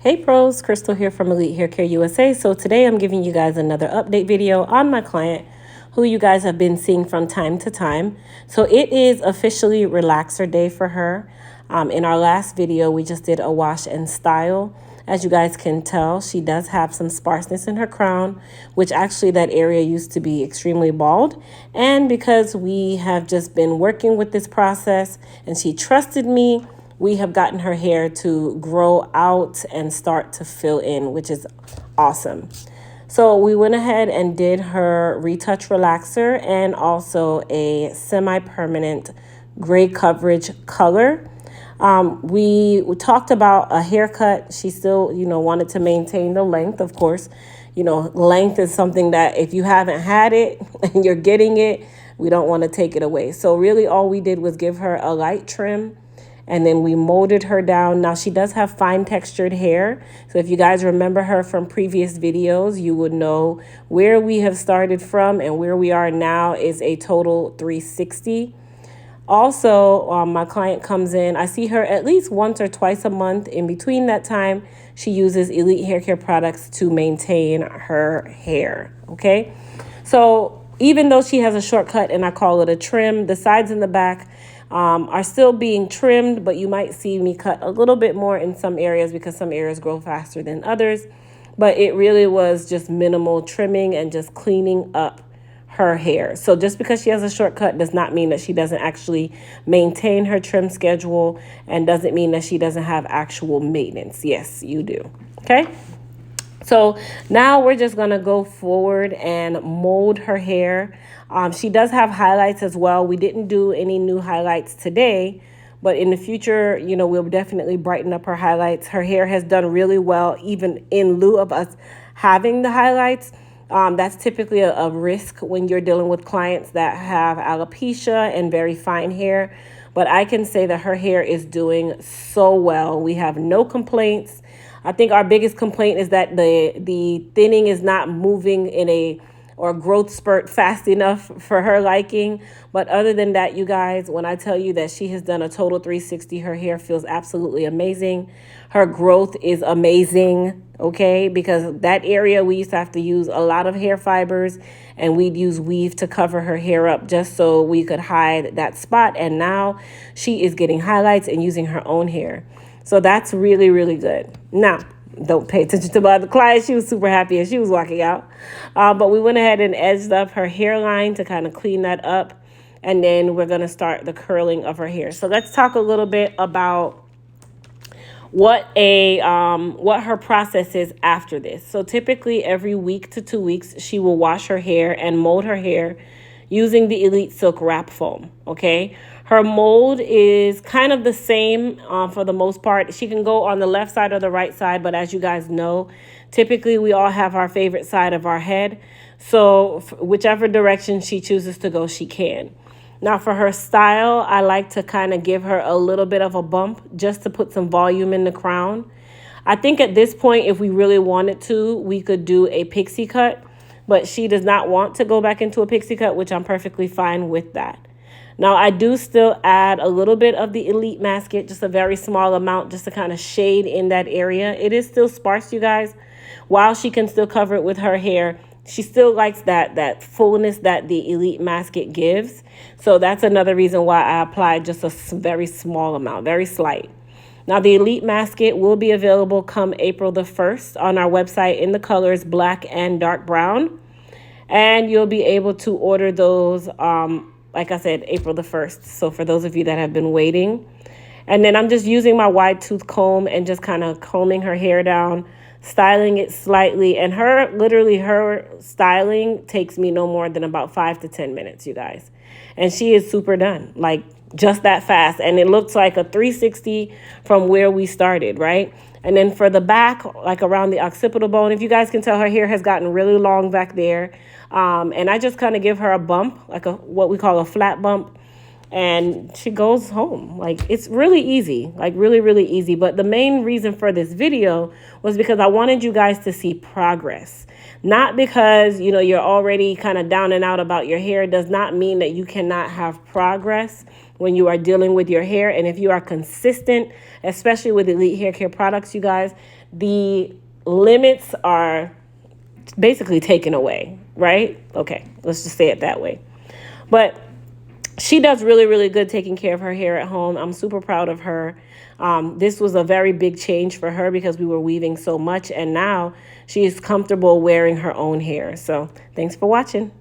Hey pros, Crystal here from Elite Hair Care USA. So today I'm giving you guys another update video on my client who you guys have been seeing from time to time. So it is officially relaxer day for her. In our last video, we just did a wash and style. As you guys can tell, she does have some sparseness in her crown, which actually that area used to be extremely bald. And because we have just been working with this process and she trusted me, we have gotten her hair to grow out and start to fill in, which is awesome. So we went ahead and did her retouch relaxer and also a semi-permanent gray coverage color. We talked about a haircut. She still, wanted to maintain the length, of course. Length is something that if you haven't had it and you're getting it, we don't want to take it away. So really all we did was give her a light trim, and then we molded her down. Now, she does have fine textured hair. So if you guys remember her from previous videos, you would know where we have started from and where we are now is a total 360. Also, my client comes in. I see her at least once or twice a month. In between that time, she uses Elite Hair Care products to maintain her hair, okay? So even though she has a shortcut and I call it a trim, the sides and the back are still being trimmed, but you might see me cut a little bit more in some areas because some areas grow faster than others. But it really was just minimal trimming and just cleaning up her hair. So just because she has a shortcut does not mean that she doesn't actually maintain her trim schedule, and doesn't mean that she doesn't have actual maintenance. Yes, you do. Okay. So now we're just going to go forward and mold her hair. She does have highlights as well. We didn't do any new highlights today, but in the future, we'll definitely brighten up her highlights. Her hair has done really well, even in lieu of us having the highlights. That's typically a risk when you're dealing with clients that have alopecia and very fine hair. But I can say that her hair is doing so well. We have no complaints. I think our biggest complaint is that the thinning is not moving or growth spurt fast enough for her liking. But other than that, you guys, when I tell you that she has done a total 360, her hair feels absolutely amazing. Her growth is amazing, okay? Because that area we used to have to use a lot of hair fibers, and we'd use weave to cover her hair up just so we could hide that spot. And now she is getting highlights and using her own hair. So that's really, really good. Now, don't pay attention to my other client. She was super happy as she was walking out. But we went ahead and edged up her hairline to kind of clean that up. And then we're going to start the curling of her hair. So let's talk a little bit about what her process is after this. So typically every week to 2 weeks, she will wash her hair and mold her hair using the Elite Silk Wrap Foam, okay? Her mold is kind of the same for the most part. She can go on the left side or the right side, but as you guys know, typically we all have our favorite side of our head. So whichever direction she chooses to go, she can. Now for her style, I like to kind of give her a little bit of a bump just to put some volume in the crown. I think at this point, if we really wanted to, we could do a pixie cut, but she does not want to go back into a pixie cut, which I'm perfectly fine with that. Now, I do still add a little bit of the Elite Masket, just a very small amount, just to kind of shade in that area. It is still sparse, you guys. While she can still cover it with her hair, she still likes that fullness that the Elite Masket gives. So that's another reason why I applied just a very small amount, very slight. Now, the Elite Masket will be available come April the 1st on our website in the colors black and dark brown. And you'll be able to order those like I said, April the 1st. So for those of you that have been waiting. And then I'm just using my wide tooth comb and just kind of combing her hair down, styling it slightly. And her styling takes me no more than about 5 to 10 minutes, you guys. And she is super done, like just that fast. And it looks like a 360 from where we started, right? And then for the back, like around the occipital bone, if you guys can tell, her hair has gotten really long back there. And I just kind of give her a bump, like what we call a flat bump. And she goes home. Like, it's really easy, like really, really easy. But the main reason for this video was because I wanted you guys to see progress. Not because, you're already kind of down and out about your hair does not mean that you cannot have progress when you are dealing with your hair. And if you are consistent, especially with Elite Hair Care products, you guys, the limits are basically taken away, right? Okay, let's just say it that way. But she does really, really good taking care of her hair at home. I'm super proud of her. This was a very big change for her because we were weaving so much, and now she is comfortable wearing her own hair. So thanks for watching.